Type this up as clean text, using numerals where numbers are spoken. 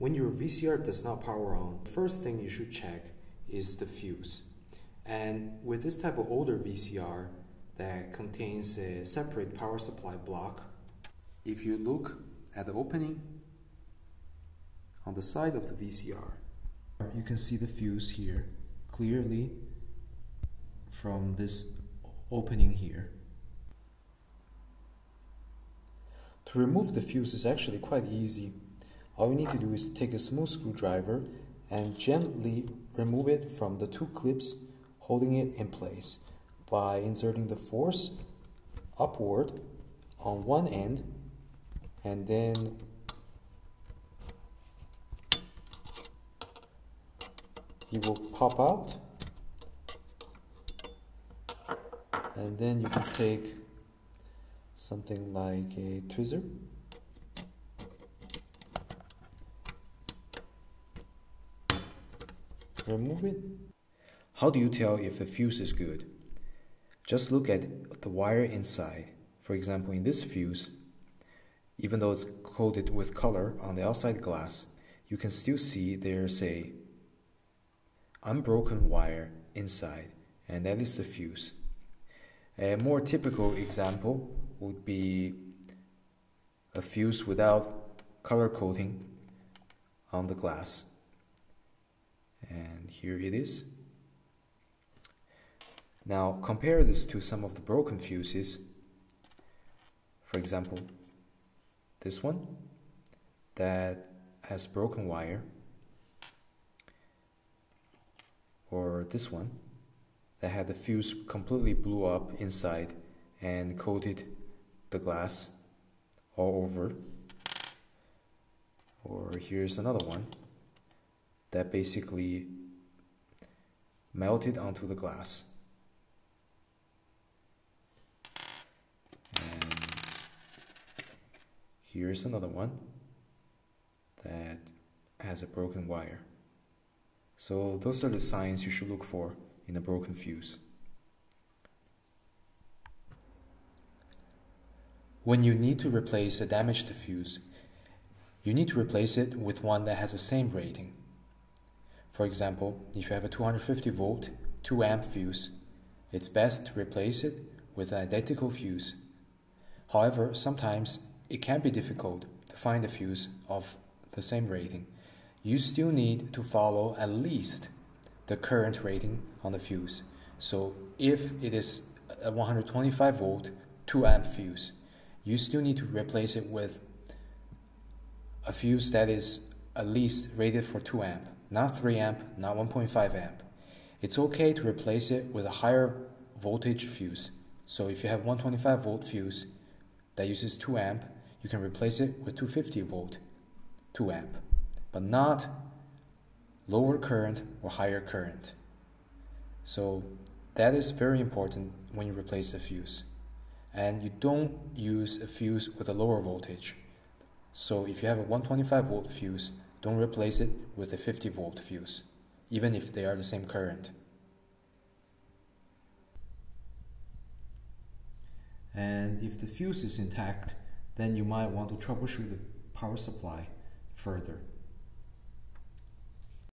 When your VCR does not power on, the first thing you should check is the fuse. And with this type of older VCR that contains a separate power supply block, if you look at the opening on the side of the VCR, you can see the fuse here clearly from this opening here. To remove the fuse is actually quite easy. All you need to do is take a smooth screwdriver and gently remove it from the two clips holding it in place by inserting the force upward on one end, and then it will pop out, and then you can take something like a tweezer remove it. How do you tell if a fuse is good? Just look at the wire inside. For example, in this fuse, even though it's coated with color on the outside glass, you can still see there's a unbroken wire inside, and that is the fuse. A more typical example would be a fuse without color coating on the glass. And here it is. Now compare this to some of the broken fuses. For example, this one that has broken wire, or this one that had the fuse completely blew up inside and coated the glass all over. Or here's another one that basically melted onto the glass. And here's another one that has a broken wire. So those are the signs you should look for in a broken fuse. When you need to replace a damaged fuse, you need to replace it with one that has the same rating. For example, if you have a 250 volt 2 amp fuse, it's best to replace it with an identical fuse. However, sometimes it can be difficult to find a fuse of the same rating. You still need to follow at least the current rating on the fuse. So if it is a 125 volt 2 amp fuse, you still need to replace it with a fuse that is at least rated for 2 amp, not 3 amp, not 1.5 amp. It's okay to replace it with a higher voltage fuse. So if you have 125 volt fuse that uses 2 amp, you can replace it with 250 volt 2 amp, but not lower current or higher current. So that is very important when you replace the fuse. And you don't use a fuse with a lower voltage. So if you have a 125 volt fuse, don't replace it with a 50 volt fuse, even if they are the same current. And if the fuse is intact, then you might want to troubleshoot the power supply further.